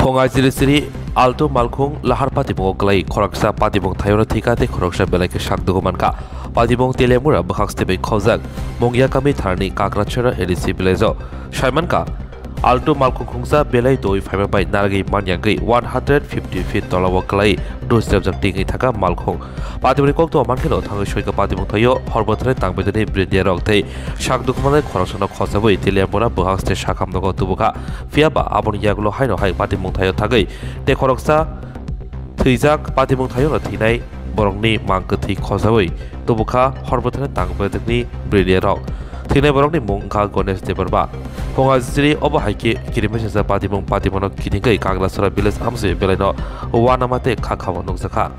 Ponga Zirisiri Alto Malkung Lahar Patibong Glai Koraksa Patibong Tayona Tikate Koroksa Belake Shakdumanka Patibong Telemura Bakstebe Kozak Mongia Kami Tarni Kakrachera Edisi Belezo Shaimanka Alto Malkung Kungsa Belai Doi Fiber by Naragi Manyangi 150 feet dollar Glai Do steps of Tingi Taka Malkung Patibok to Mankino Tangashoika Patibong Tayo Horbotre Tangbedani Brindia Rokte Shakdukumane Korosana Kosawi Telemura Bakste Shakam Nogo Tubuka Fiaba Abon Yaglo Haino Hai Patibong Tayo Tagai De Koroksa Tizak Patibong Tayo Tinai Borongni Mankati Kosawi Tubuka Horbotre Tangbedani Brindia Rock Tinai Borongni Munka Gones de Barba Ponga Ziri Oba Haiki Kirimesa Patibong Patimono Kitingai Kaglasura Bilis Amsi Beleno Wanamate Kakawanung Saka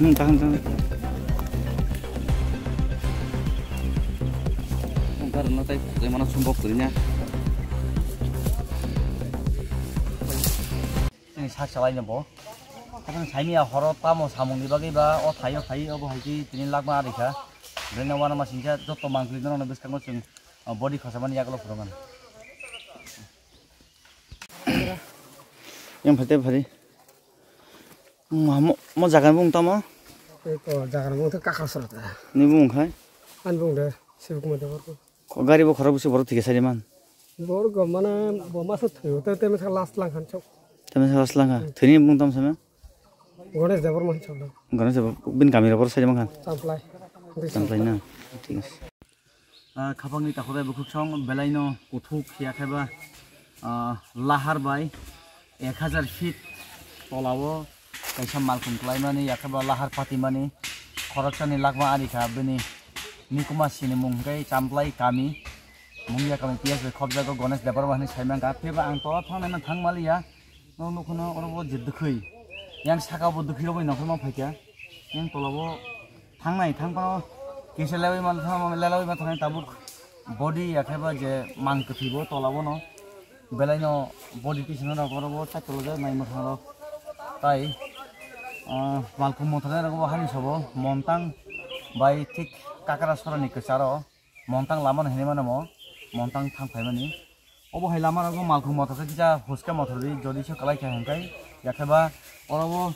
Tahan. Karena tadi bagaimana sumbok dirinya. Ini saksalainya boh. Karena saya horor tamu samung di bagi ba, tayo oh haji tinin lagma adika. Karena wana masih jadi jatuh mangkli itu nona beskan ngoceng body kasaman ya kalau perongan. Yang pasti. Mau jangan bung tamu. Itu jangan bung itu kakak surat. Ini bung kai? An bung deh, sibuk mati baru. Kok gari bu kharabu sih baru 3 hari man? Baru mana masuk tuh, tapi misal last lang kan cok. Tapi last lang kan? Tini bung tam sama? Gones dapur mah cok. Gones dapur bin kamera baru saja makan. Sampai na. Tinggal. Kapang ni takut buku cong belaino kutuk ya keba lahar bay 1000 feet tolawo kaisa malkum klaimani ya keba lahar patimani khorokchani lagma ari kha bini nikuma sini mungkai champlai kami mungya kami pias be khobja ko gones dapar mahni saimang ka pheba ang to thangna thangmali ya no nukhno orobo jiddkhoi yang saka bo dukhiro bai nakhma phaikya yang tolabo thangnai thangpa kiselawi man thama lelawi ma thangai tabuk body ya kheba je mang kuthibo tolabo no belaino body tisno na orobo chakoloja nai ma tharo tai malkum mothane rago hani sabo montang bai tik kakara sorani kesaro montang laman hene manamo montang thangfaimani obo hai lama rago malkum mothaka kija huska mothori jodi so kalai khangkai yakhaba orobo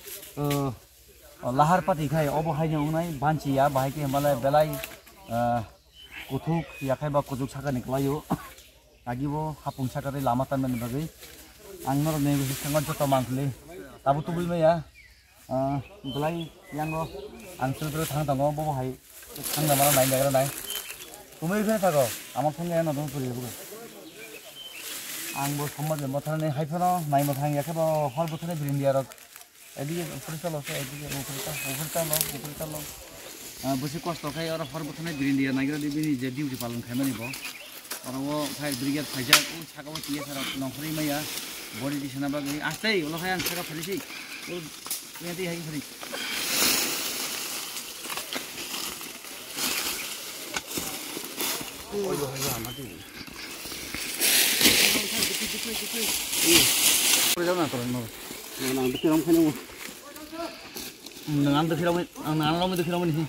lahar pati khai obo hai ne unai banchi ya bahai ke malai belai kuthuk yakhaba kujuk saka niklayo agibo hapung sakare lama tanmen bagai angnor ne bisangan joto mangkle tabu tubul me ya belai yang go ansur terus thang tango bo hai thang namara nai jagra nai tumei phe thago amar thang ya no dum puri bu angbo somaj mo thane hai phono nai mo thang yakhaba hor bothane brindia rok এদিকে উপরে চলো এদিকে উপরে চলো বেশি কষ্ট খাই আর হর বছরে গ্রিন্ডিয়া নাগরা দিবি যে ডিউটি পালন খাই মানিব আর ও ফায়ার ব্রিগেড ফাইজা ও ছাকাও দিয়ে সারা নখরি মাইয়া বডি দিছনা বাগি আস্তেই ওলা খাই আন ছাকা ফেলিছি ও এদি হাই ফরি ওই হইলো আমাদের করে যাও না তোর nang dekhiram khane mo nang dekhiram ni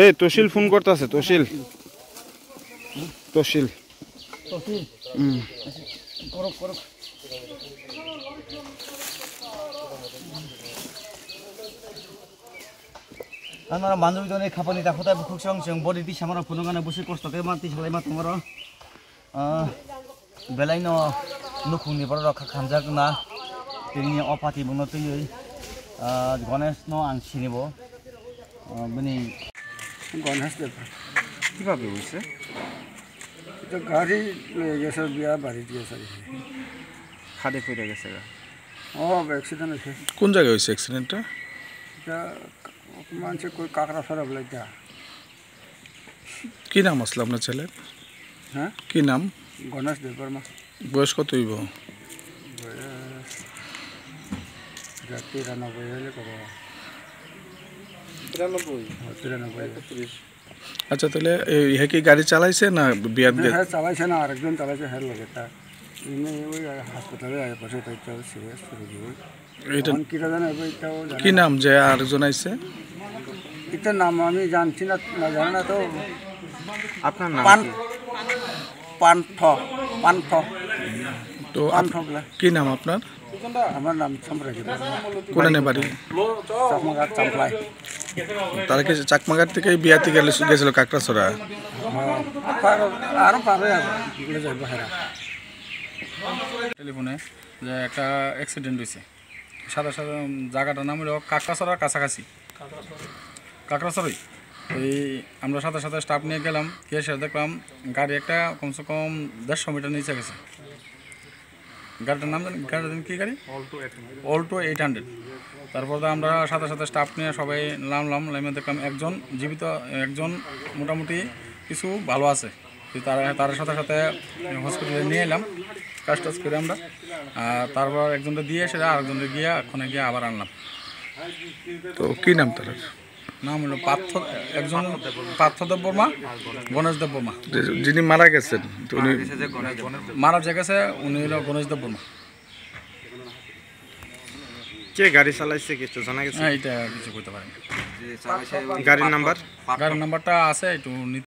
এই তহসিল ফোন করতেছে তহসিল করো Anara mandu itu nih kapan kita kota buku song body di samara punungan busi kos toke mati selai mati maro belai no nukung ni baru rakha khamja na ini opati buno tu yui gones no ang sini bo bini gones deh কিবা হইছে itu গাড়ি গেছে বিয়া বাড়ি গেছে খাদে কইরা গেছে অ্যাক্সিডেন্ট হয়েছে কোন জায়গায় হইছে অ্যাক্সিডেন্টটা এটা मानसे कोई काकरा सर अब लग কি নাম আসলে আপনার ছেলে হ্যাঁ কি নাম গণেশ দেববর্মা বয়স কত হইব জাতি 93 হলে কব 93 93 আচ্ছা তাহলে হে কি গাড়ি চালাইছে না বিয়াত হ্যাঁ চালাইছে না, আরেকজন চালাইছে, হ্যাঁ লাগে তা এমনি ওই হাসপাতালে পাশে তাইটাও সিরিয়াস রোগী ওই এটা এখন কিটা জানে এটাও জানে কি নাম যে আরেকজন আইছে? এটার নাম আমি জানছি না, জানি না তো। আপনার নাম পান কি? পান্থ পান্থ তো পান্থ বলে কি নাম আপনার? আমার নাম সম্রাজ্য কোনে বাড়ি? চাকমাঘাট চাম্পলাই। তারা কি চাকমাঘাট থেকে বিয়াতে গেছিল কাকড়াছড়া? আরো পারে আর যাইব হেরা টেলিফোনে যে একটা অ্যাক্সিডেন্ট হয়েছে, সাথে সাথে জায়গাটার নাম হলো কাকড়াছড়ার কাছাকাছি, কাকড়াছড়াই। এই আমরা সাথে সাথে স্টাফ নিয়ে গেলাম, গিয়ে সে দেখলাম গাড়ি একটা কমসে কম 150 মিটার নিচে গেছে। গাড়িটার নাম গাড়ির কী গাড়ি? অল্টো 800। তারপর তো আমরা সাথে সাথে স্টাফ নিয়ে সবাই নামলাম, নেমে দেখলাম একজন জীবিত, একজন মোটামুটি কিছু ভালো আছে। তার সাথে সাথে হসপিটালে নিয়ে এলাম, কাজ টাজ করে আমরা। তারপর একজনটা দিয়ে সেটা আরেকজনটা গিয়ে ওখানে গিয়ে আবার আনলাম। তো কি নাম তার? নাম হলো একজন পার্থদেব বর্মা, গণেশদেব বর্মা। যিনি মারা গেছেন তো উনি মারা যে গেছে উনি হলো গণেশদেব বর্মা। কে গাড়ি চালাইছে কিছু জানা গেছে? হ্যাঁ, এটা কিছু করতে পারেন। গাড়ির নাম্বার? গাড়ির নাম্বারটা আছে একটু